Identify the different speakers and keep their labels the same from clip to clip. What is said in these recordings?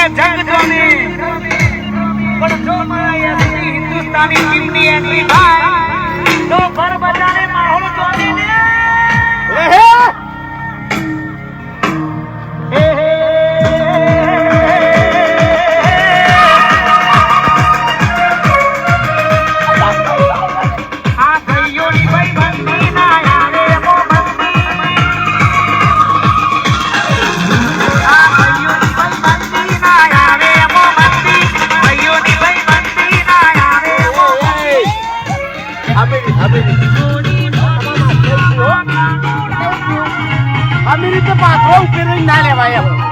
Speaker 1: જગ જોને પણ જો મારા એસી હિન્દુસ્તાની ટીમની એન્ટ્રી થાય તો ઘર બજારે માહોલ જોઈને આવી રીતે પાથરો ઉકેલી ના લેવાય એમ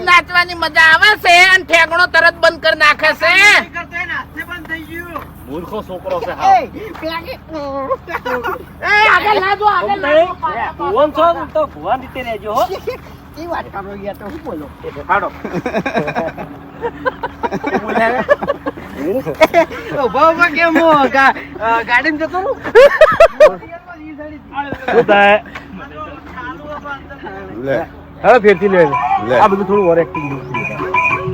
Speaker 2: નાચવાની મજા આવે છે અને ઠેકણો તરત બંધ કરી નાખે છે.
Speaker 1: મૂર્ખો છોકરો છે
Speaker 2: આગળ લાજો
Speaker 1: ભુવન છો તો ભુવન રીતે રહેજો હો.
Speaker 2: એ વાત કરો યાર તો શું બોલો
Speaker 1: ખાડો
Speaker 2: ઉભા કેમ ગાડી જતો રહું
Speaker 1: શું થાય હવે ફેરથી લે આ બધું થોડું ઓવર એક્ટિંગ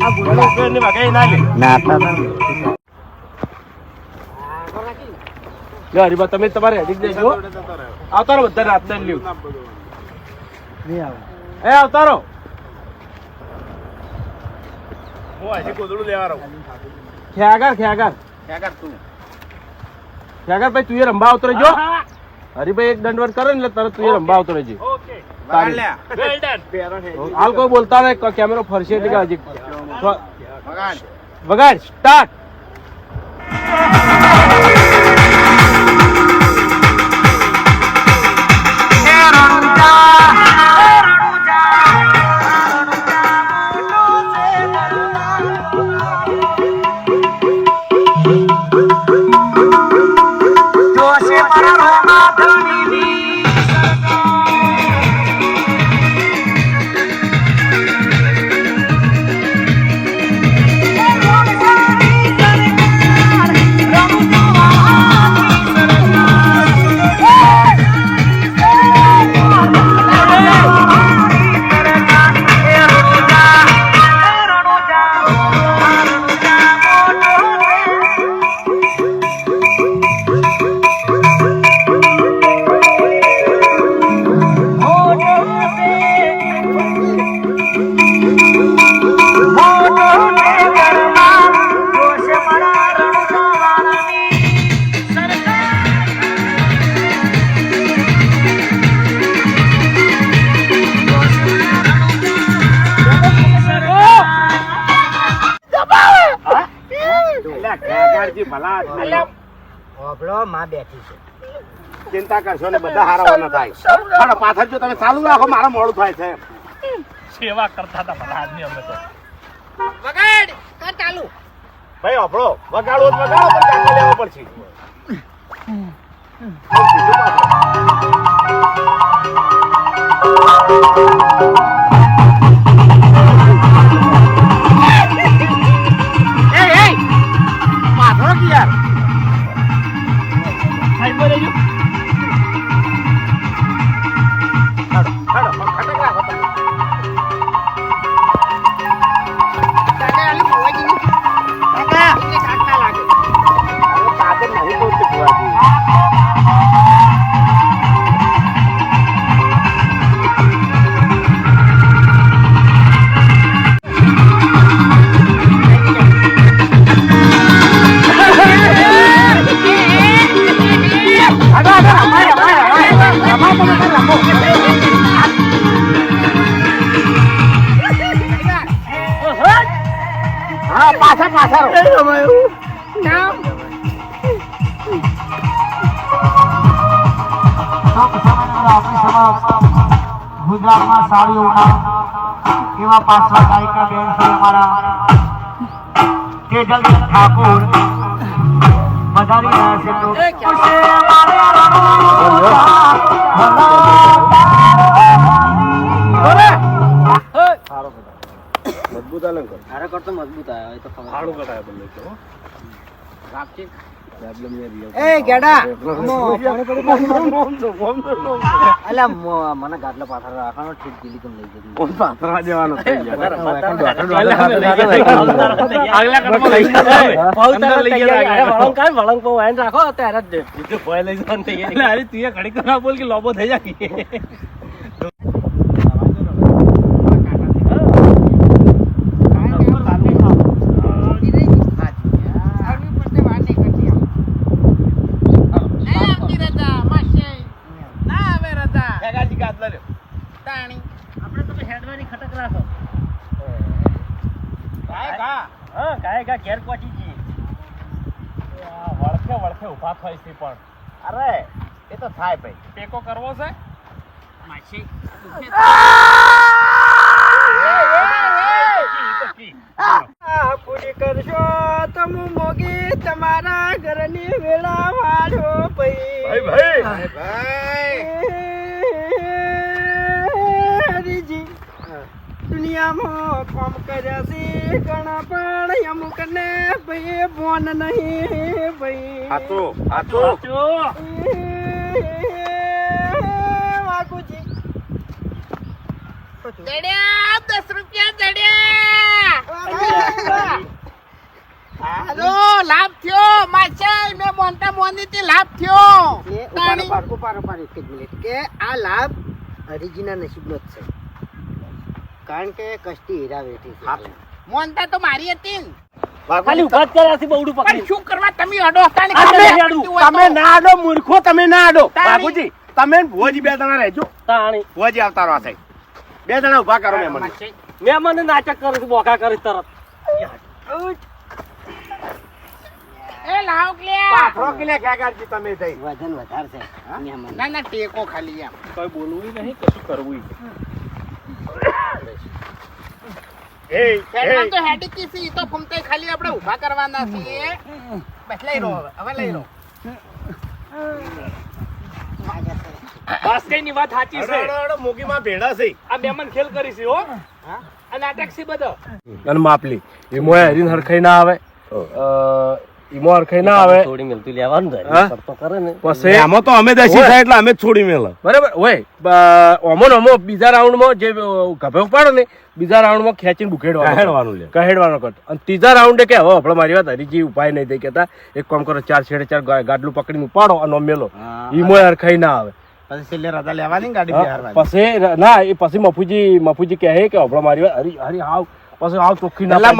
Speaker 1: આ બોલવા ને વાગે ના લે ના યાર હરીબા તમે તમારે હેડિંગ દેજો આવતારો બધા રાત ના લ્યો નહીં આવે એ આવતારો હું આજે કોદળું લેવા રહું ખ્યાગર ભાઈ તું એ રંબા આવતો રહેજો હરીભાઈ એક દંડવટ કરે ને એટલે તરત તું એ રંબા આવતો રહેજે હાલ કોઈ બોલતા નહીં કેમેરો ફરશે એટલે હજી વગાડ સ્ટાર્ટ ચિંતા કરશો ને બધા હારા થાય પાછળ જો તમે ચાલુ રાખો મારા મોડું થાય છે સેવા કરતા હતા બધા આદમી અમે તો
Speaker 2: વગાડ કર ચાલુ
Speaker 1: ભાઈ આપણો વગાડો પણ ચાલુ લેવો પડશે ગુજરાતમાં સારી ઉડાન એવા પાછલા ગાયિકા બેન છે અમારા તેજલ ઠાકોર વધારી રહ્યા છે તો ખુશે અમારે
Speaker 3: મજબૂત અલંકાર
Speaker 2: તારા કરતો મજબૂત આવ્યો એ તો ખબર
Speaker 3: સારું કટાય બંને તો
Speaker 2: રાખજે.
Speaker 3: પ્રોબ્લેમ ને રિયલ
Speaker 2: એ ગેડા અલા મને ગાટલા પાથર રાખવાનો ઠીક દિલ્હી કેમ લઈ જતી
Speaker 3: કોણ પાથરા દેવાનો થઈ ગયા
Speaker 1: ઘેર પહોંચી જઈએ વળખે વળખે ઉભા થાય છે પણ અરે એ તો થાય ભાઈ ટેકો કરવો છે
Speaker 2: પૂરી કરશો તમ મોગી તમારા ઘરની વેળા વાળો હરીજી દુનિયામાં કામ કર્યા છે ઘણા પણ અમુક ને ભાઈ બોન નહીં ભાઈ વાઘુજી
Speaker 4: દડ્યા 10 રૂપિયા દડ્યા હાલો લાભ થયો માછાઈ મે મોંટા મોની થી લાભ થયો
Speaker 2: ઉપાડો એક જ મિનિટ કે આ લાભ હરીજીના નસીબનો જ છે કારણ કે કષ્ટી હીરા વેઠી છે
Speaker 4: મોંટા તો મારી હતી ને.
Speaker 1: ખાલી ઉભા જ કર્યાથી બહુડું
Speaker 4: પણ
Speaker 1: પકડી
Speaker 4: શું કરવા તમે અડો હતા ને
Speaker 3: તમે ના આડો મૂર્ખો તમે ના આડો બાપુજી તમે ભુવાજી બે જણા રહેજો
Speaker 1: તાણી
Speaker 3: ભુવાજી આવતા રહો થાય બે જણા ઉભા કરો મેં મને
Speaker 1: મેં મને નાટક કરે છે બોકા કરી તરત
Speaker 4: એ લાવ ક્લ્યા
Speaker 3: પાથરો કિલે કાકાજી તમે થઈ
Speaker 2: વજન વધારે છે મહેમાન
Speaker 4: ના ના ટેકો ખાલી એમ
Speaker 1: કોઈ બોલવું નહીં કશું કરવું
Speaker 4: હેડમાં તો હેડી કી સી તો ફમતે ખાલી આપણે ઊભા કરવાના છીએ બસ લઈ રો હવે લઈ રો
Speaker 1: બસ કઈ ની વાત સાચી છે
Speaker 3: મોગીમાં ભેડા છે
Speaker 1: આ બેમન ખેલ કરી છે હો આ નાટક છે બધો
Speaker 3: અને માપલી ઈમોય હરીન હરખાઈ ના આવે ઈમો હરખાઈ ના આવે
Speaker 1: થોડી મિલતું લેવાનું
Speaker 3: હા?
Speaker 1: તો કરે ને
Speaker 3: પછી આમાં તો અમે દસી થાય એટલે અમે જ છોડી મેલા બરાબર ઓય ઓમો ને ઓમો બીજા રાઉન્ડમાં જે ગભે ઉપાડો ને બીજા રાઉન્ડમાં ખેંચીને કહેડવાનું કટ અને ત્રીજા રાઉન્ડે કે હવે આપણે મારી વાત હરીજી ઉપાય નહીં થઈ કેતા એક કામ કરો 4 છેડે 4 ગાડલું પકડીને ઉપાડો અને મેલો ઈમોય હરખાઈ ના આવે
Speaker 2: પછી છેલ્લે રજા લેવાની ગાડી
Speaker 3: પછી ના એ પછી મફુજી કહે કે આપણે મારી વાત હરી હાવ પછી હાવ ચોખ્ખી ના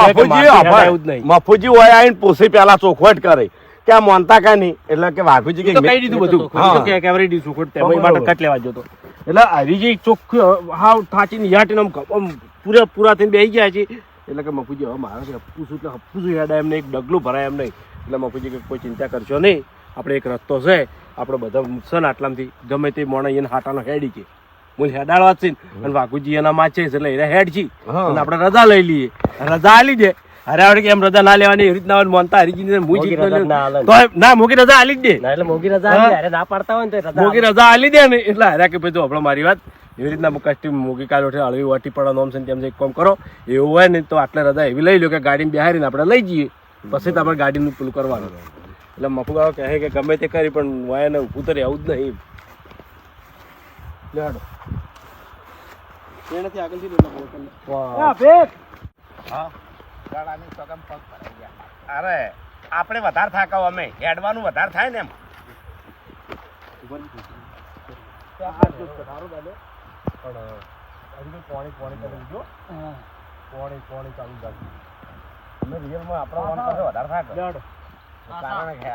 Speaker 3: મફુજી હોય આઈને પૂછી પેલા ચોખવટ કરે કે આ મોનતા કા નહીં એટલે કે વાઘુજી કે કહી દીધું બધું કેવરી દી ચોખવટ તે માટે કટ લેવા જતો એટલે હરીજી ચોખ્ખું હાવ થાચીને યાટીને આમ પૂરા થઈને બેસી ગયા છે એટલે કે મફુજી હવે મારે હપ્પુસું એટલે હપ્પુસું હેડા એમ નહીં એક ડગલું ભરાય એમ નહીં એટલે મફુજી કે કોઈ ચિંતા કરશો નહીં આપણે એક રસ્તો છે આપણે બધા છે ને આટલામાંથી ગમે તે મોણા એને હાટાનો હેડી છે મૂળ હેડાડવા છે અને વાઘુજી એના માચે છે એટલે એને હેડ છે અને આપણે રજા લઈ લઈએ રજા આલી દે અરે આવડે કે એમ રજા ના લેવાની એવી રીતના મોનતા હરીજીને હું
Speaker 5: મોંઘી
Speaker 3: જીતતો
Speaker 5: રજા ના આલે.
Speaker 3: તો ના મોગી રજા આલી જ દે
Speaker 5: ના એટલે મોંઘી રજા આલી, અરે ના પાડતા હોય ને તો રજા
Speaker 3: મોગી રજા આલી દે ને એટલે હાર્યા કે ભાઈ જો આપણો મારી વાત એવી રીતના કષ્ટી મોગી કાલ ઉઠે હળવી વાટી પડો નોમ છે ને તેમ છે એક કામ કરો એવું હોય ને તો આટલે રજા એવી લઈ લો કે ગાડીને બેહારીને આપણે લઈ જઈએ પછી તમારે ગાડીનું પેલું કરવાનું એટલે મફુગાઓ કહે કે ગમે તે કરી પણ વાય ને ઊભું તો રહેવું જ નહીં લેડો એનાથી આગળથી
Speaker 4: ગળાની સોગમ પગ ભરાઈ ગયા.
Speaker 3: અરે આપણે વધારે થાકાવ અમે હેડવાનું વધારે થાય ને એમ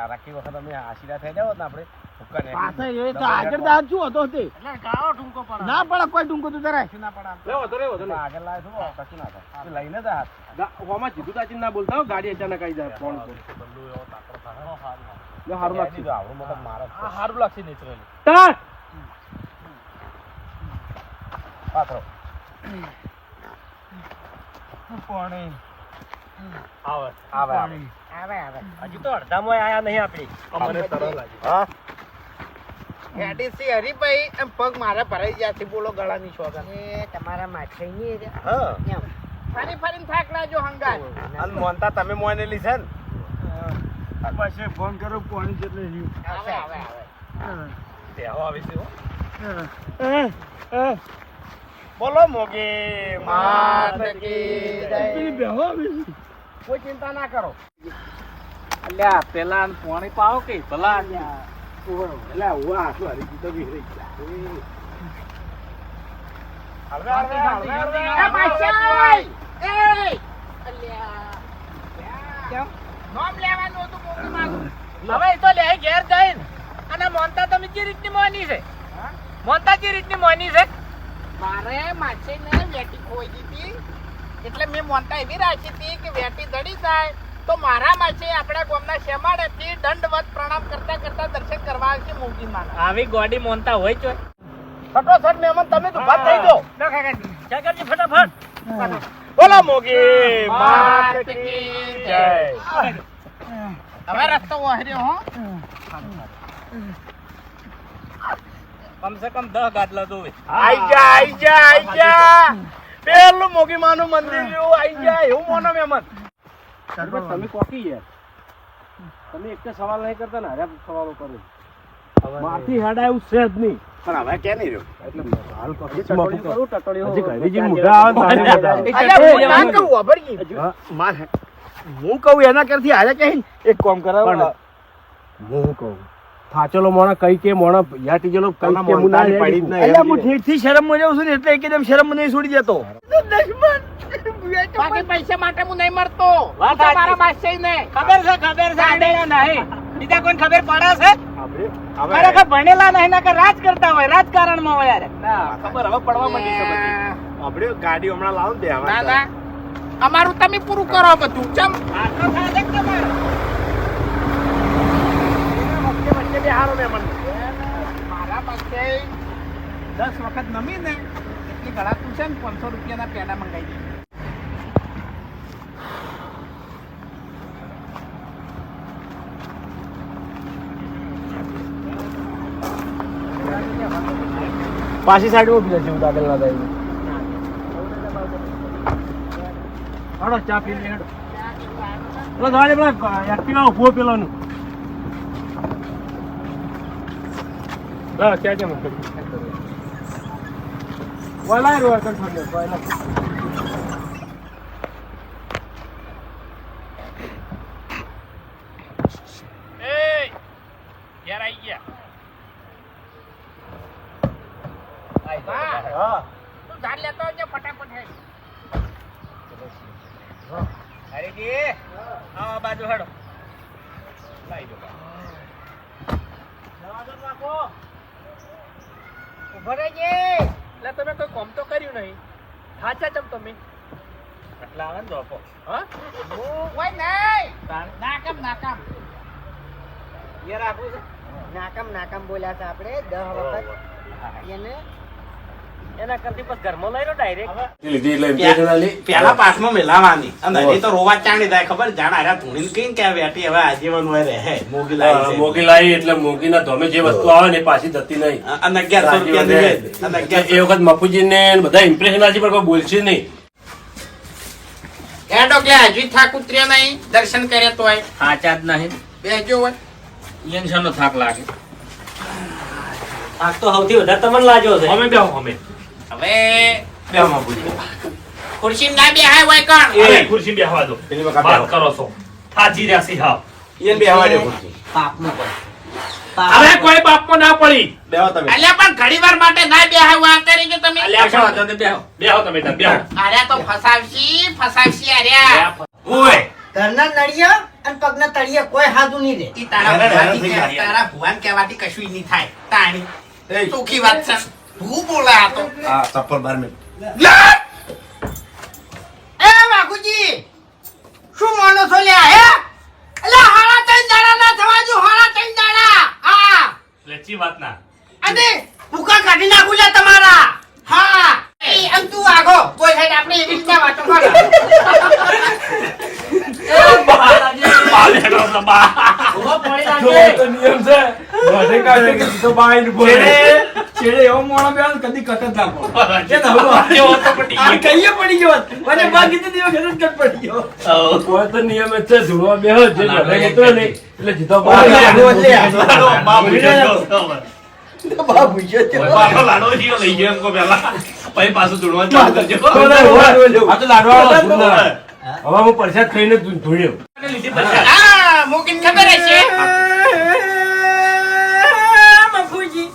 Speaker 3: રાખી વખત અમે આશીર્વાદ થઈ જાવ ને આપણે
Speaker 4: પાછળ એ તો આગળ દાર શું હતો તે?
Speaker 1: એટલે ગાળો ટૂંકો પડે.
Speaker 4: ના પડે કોઈ ટૂંકો તું જરાય.
Speaker 3: આગળ લાવે શું કશું ના થાય લઈને જ હાથ જીધું તાચી ના બોલતા હો ગાડી અચાનક આવી જાય ફોન સારું લાગશે આવડું મતલબ મારા
Speaker 1: સારું લાગશે નેચરલી.
Speaker 3: પાથરો
Speaker 1: આવે
Speaker 3: આવે આવે
Speaker 5: હજી તો અડધામાં આયા નહીં આપણી.
Speaker 3: અમને તરત લાગે
Speaker 4: હા હેડીસી હરીભાઈ એમ પગ મારે ભરાઈ ગયા છે. બોલો ગળાની સોગમ.
Speaker 2: એ તમારા માથે નહીં
Speaker 3: હા
Speaker 2: એમ
Speaker 4: ફરી ફરીને થાક લાજો હંગાત.
Speaker 3: અને મોનતા તમે મોનેલી છે ને
Speaker 4: પછી ફોન કરો પાણી જેટલે આવે આવે આવે.
Speaker 3: તેહો આવી છે બોલો મોગી
Speaker 4: માત કી જય.
Speaker 3: કોઈ ચિંતા ના કરો
Speaker 1: અલ્યા પેલા પાણી પાવો કે ભલા
Speaker 3: એટલે હું આટલું હરી તો વિહરી
Speaker 4: એ માશાય! એ! અલ્યા. નામ લેવાનું હતું મોંઘી માનું.
Speaker 1: હવે એ તો લે ઘેર જઈને અને મોનતા તમે જે રીતની મોની છે મોનતા જે રીતની મોની છે
Speaker 4: મારે માછીને વેટી ખોઈ દીધી એટલે મેં મોનતા એવી રાખી હતી કે વેટી દડી જાય તો મારા માછે આપણા ગામના શેમાડેથી દંડવત પ્રણામ કરતા કરતા દર્શન કરવા આવશે મોંઘી માના.
Speaker 1: આવી ગોડી મોનતા હોય છો
Speaker 3: ફટોફટ મહેમાન તમે તો ભાત થઈ જાઓ
Speaker 1: ક્યાં કરજો ફટાફટ
Speaker 3: બોલો મોગી
Speaker 4: માત
Speaker 3: માત
Speaker 4: કી
Speaker 3: કી
Speaker 4: જય.
Speaker 3: જય
Speaker 4: હવે રસ્તો વહર્યો હો.
Speaker 1: કમ સે કમ 10 ગાદલા દોવે
Speaker 3: આઈ જા પેલું મોગી માનું મંદિર જેવું આઈ જા એવું મોનો મહેમાન તમે કોકી યાર તમે એક તો સવાલ નહીં કરતા ને હર્યા સવાલો કરો માથી હેડાયું છે જ નહીં પણ હવે કે નહીં રહ્યો એટલે હાલ કોકી ટટોળી કરું ટટોળી હજી ઘરેજી મુઢા આવે તારે બધા
Speaker 4: અલ્યા, હું ના કહું, વાપરજી.
Speaker 3: હું કહું એના કરતી હારે કે એક કામ કરાવ હું કહું થાચેલો મોણા કઈ કે મોણા યાટી જેલો કઈ કે મુના પડી જ નહીં
Speaker 4: અલ્યા, હું ઠીકથી શરમમાં જાઉં છું ને એટલે એકદમ શરમ નહીં છોડી દેતો. બાકી પૈસા માટે હું નહીં મરતો.
Speaker 1: વાત
Speaker 4: હું તો મારા
Speaker 1: સાચી.
Speaker 4: માસીને.
Speaker 1: ખબર છે આડેલા નહીં બીજા કોઈને ખબર પડે છે
Speaker 3: આપણે
Speaker 1: ખરેખર ભણેલા નહીં ના કે રાજ કરતા હોય રાજકારણમાં હોય યાર ના ખબર હવે પડવા માંડી છે બધી
Speaker 3: આપણે ગાડી હમણાં લાવો ને બે
Speaker 4: ના ના અમારું તમે પૂરું કરો બધું. ચમ
Speaker 1: આટલો થાય છે કે તમારે
Speaker 3: વચ્ચે બે હારો મહેમાન
Speaker 4: મારા પાસે 10 વખત નમી ને એટલી ગળાતું છે ને 500 રૂપિયાના પેડા મંગાવી દે.
Speaker 3: પાછી સાઈડમાં બીજા જેવું દાખલ ના થાય હડો ચા પી લે હડો પેલો દાડે પેલા એક્ટિવા ઉભો પેલાનું હા ક્યાં કેમ વલાય રો કન છોડે વલાય
Speaker 1: એ ઘેર આવી ગયા
Speaker 3: હા
Speaker 4: તું ધાર લેતો આવજે ફટાફટ હે.
Speaker 1: હરીજી આવો આ બાજુ હેડો લઈ જો
Speaker 4: ઉભો રહેજે.
Speaker 1: એટલે તમે કોઈ કોમ તો કર્યું નહીં સાચા ચમ તમે એટલે આવે ને જોપો હા
Speaker 4: હું હોય નહીં. નાકામ નાકામ.
Speaker 1: ઘેર રાખવું છે
Speaker 2: નાકામ બોલ્યા હતા આપણે 10 વખત એને
Speaker 5: એના કરતી પછી ઘરમાં લઈ લો ડાયરેક્ટ.
Speaker 3: લીધી એટલે impression આલી.
Speaker 6: પેલા પાસમાં મેલાવાની અને હજી તો રોવા ચાણી જાય ખબર જાણ હારા ધૂણીને કઈ કે આ વેટી હવે આજીવન હોય રહે મોગી લાવી છે.
Speaker 3: મોગી લાવી એટલે મોગીના ધોમે જે વસ્તુ આવે ને એ પાછી જતી નહીં.
Speaker 6: અને 1100 રૂપિયાની વેચ. અને
Speaker 3: એ વખત મફુજીને ને બધા impression આલશે પણ કોઈ બોલશે નહીં.
Speaker 4: એ ડોકલે હજુ થાક ઉતર્યો નહીં દર્શન કરે તો હોય
Speaker 1: સાચા જ નહીં
Speaker 4: બેજો હોય
Speaker 1: યંશનો થાક લાગે
Speaker 5: આગ તો સૌથી વધારે તમને લાગ્યો છે.
Speaker 1: અમે બેહો અમે
Speaker 4: હવે
Speaker 1: બેહો મફુજી
Speaker 4: ખુરશી ના બેહાય હોય કોણ
Speaker 1: એ ખુરશી બેહવા દો
Speaker 3: પેલી વખત
Speaker 1: વાત કરો છો થાજી રહ્યા સી હાવ
Speaker 3: એને બેહવા દે ખુરશી.
Speaker 2: પાપનો પર
Speaker 1: હવે કોઈ બાપમાં ના પડી
Speaker 3: બેહો તમે.
Speaker 4: અલ્યા પણ ઘડીવાર માટે ના બેહાય હોય આ તરીકે તમે
Speaker 1: અલ્યા પણ વાંધો નહીં, બેહો બેહો તમે તાર બેહો
Speaker 4: આર્યા તો ફસાવશી આર્યા
Speaker 1: ઓય
Speaker 2: ઘરના નળિયા અને પગના તળિયા કોઈ હાથું નહીં રે
Speaker 4: ઈ તારા
Speaker 6: હેરાન
Speaker 4: ભુવાથી
Speaker 6: થઈ
Speaker 4: કે-
Speaker 6: ગયા.
Speaker 4: તારા ભુવાન કહેવાથી કશું ઈ નહીં થાય તાણી
Speaker 3: એ,
Speaker 4: ચોખ્ખી વાત છે હું બોલે આ તો
Speaker 3: આ ચપ્પલ બાર મેલ.
Speaker 4: એ બાપુજી શું માનો છો લ્યા હે અલા હાડા ત્રણ દાડા ના થવા જો હાડા ત્રણ દાડા હા
Speaker 1: લેચી વાત ના
Speaker 4: અને ભૂકા કાઢી નાખું લ્યા તમારા હા એ આમ તું આગો કોઈ સાઈડ આપણે એવી રીતના વાતો કરો
Speaker 1: બા બેઠો છે, બા.
Speaker 5: ઉભો પડી
Speaker 3: જો
Speaker 5: લાગે.
Speaker 3: તો નિયમ છે. બધે કાઢે કે સીધો બહાર ને બોલે.
Speaker 7: છેડે એવો મોણો બેહો ને કદી કટ જ ના પડે.
Speaker 1: જેવો તો પટી
Speaker 7: આ
Speaker 1: ગયો.
Speaker 7: કહીએ પડી ગયો મને બા કીધું તે વખતે જ કટ પડી ગયો.
Speaker 3: કોઈ તો નિયમ જ છે ધૂળવા બેહો જે બધે નીકળે ને એટલે સીધો બહાર
Speaker 7: લાડો
Speaker 3: નીકળે.
Speaker 7: એટલે
Speaker 1: બા ભૂખ્યો છે.
Speaker 7: બા ભૂસ્યો છે.
Speaker 1: બાનો લાડો જીઓ લઈ ગયો એમ કો પેલા પછી પાછું ધૂળવા ચાલુ કરજો
Speaker 3: આ તો લાડવાળો ધૂળ ના. હવે હું પરસાદ ખાઈને ધૂળ્યો.
Speaker 1: લીધી પછી
Speaker 4: હા મોકીન ખબર હશે
Speaker 2: બાપુજી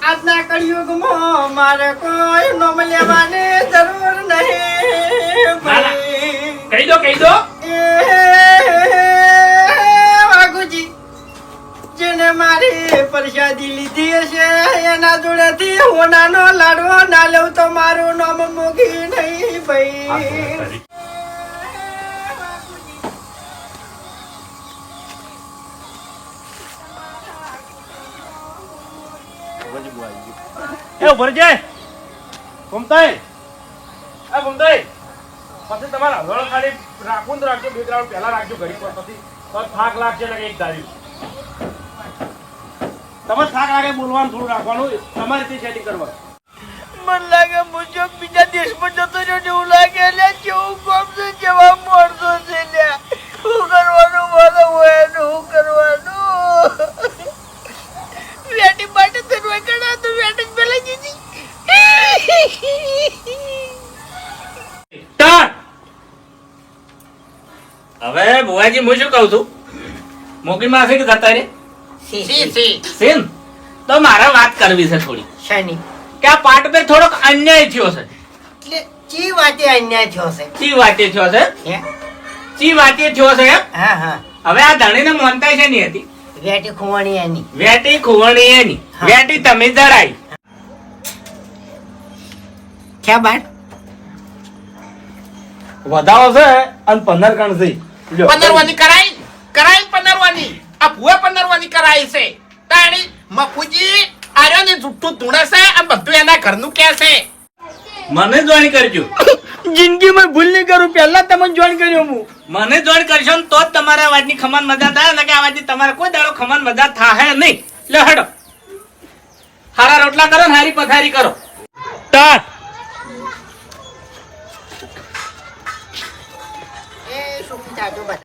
Speaker 2: આજના કળિયુગમાં મારે કોઈ નોમ લેવાની જરૂર નહીં ભાઈ.
Speaker 1: કહી દો કહી દો
Speaker 2: એ વાઘુજી જેને મારી પ્રસાદી લીધી હશે એના જોડેથી હોનાનો લાડવો ના લઉં તો મારું નામ મોગી નહીં ભાઈ.
Speaker 3: એ ઉભર જાય ઘૂમતાય એ ઘૂમતાય પછી તમારા હળવળ ખાલી રાખવું તો રાખજો 2 રાઉન્ડ પહેલા રાખજો ઘડી પર પછી તો થાક લાગશે ને એક ધાર્યું તમે થાક લાગે બોલવાનું થોડું રાખવાનું તમારે તે સેટિંગ કરવાનું
Speaker 2: મન લાગે મુજો બીજા દેશમાં જતો રહ્યો ને એવું લાગે લે કેવું કામ છે કેવા માણસો છે લે શું કરવાનું બોલો હોય ને શું કરવાનું વેટી માટે તો વેકડા તો વેટી પેલા જીધી
Speaker 1: સ્ટાર્ટ હવે ભુવાજી હું શું કહું છું મોકી માં હશે કે જતા રે
Speaker 4: સી
Speaker 1: સીન તો મારે વાત કરવી છે થોડી
Speaker 2: શની
Speaker 1: કે આ પાટ પર થોડોક અન્યાય થયો છે
Speaker 2: એટલે ચી વાતે અન્યાય થયો છે
Speaker 1: ચી વાતે થયો છે
Speaker 2: હે?
Speaker 1: ચી વાતે થયો છે એમ?
Speaker 2: હા હા
Speaker 1: હવે આ ધણીને મોનતાય છે નહીં હતી
Speaker 2: વેટી ખોવાણી એની
Speaker 1: વેટી ખુવણી એની
Speaker 2: હા.
Speaker 1: વેટી તમે દરાઈ
Speaker 2: ક્યાં બાર
Speaker 3: વધાવો છે અને 15 કણ છે લ્યો.
Speaker 4: પંદરવાની કરાઈ 15વાની આ ભુવા 15વાની કરાઈ છે તાણી મફુજી આર્યો ને જુઠ્ઠું ધૂણે છે આ બધું એના ઘરનું કે છે
Speaker 1: મને જોઈન કરજો
Speaker 7: જિંદગીમાં ભૂલ નહીં કરું પહેલા તમે જોઈન કર્યો હું
Speaker 1: મને જોઈન કરશો ને તો જ તમારા અવાજની ખમાન મજા થાય ને કે અવાજની તમારે કોઈ દાડો ખમાન મજા થાય નહીં લે હડો હારા રોટલા કરો ને હારી પથારી કરો સ્ટાર્ટ
Speaker 2: એ સુખી જાજો બસ